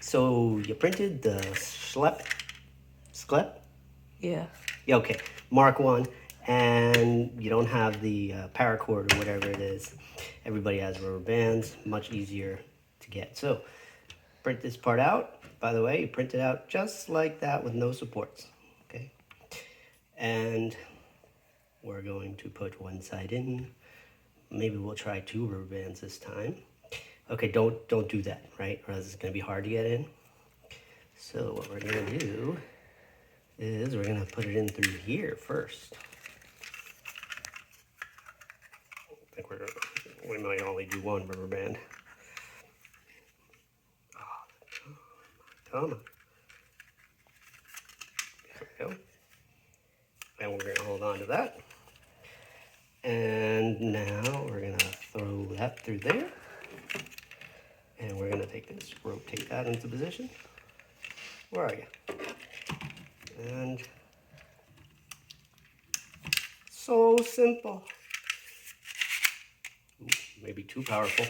So you printed the SKLEP? Yeah. Yeah, okay. Mark 1, and you don't have the paracord or whatever it is. Everybody has rubber bands, much easier to get. So print this part out. By the way, you print it out just like that with no supports. Okay. And we're going to put one side in. Maybe we'll try 2 rubber bands this time. Okay, don't do that, right? Or else it's gonna be hard to get in. So what we're gonna do is we're gonna put it in through here first. I think we might only do 1 rubber band. Oh, come on. There we go. And we're gonna hold on to that. And now we're gonna throw that through there. And we're gonna take this, rotate that into position. Where are you? And so simple. Ooh, maybe too powerful.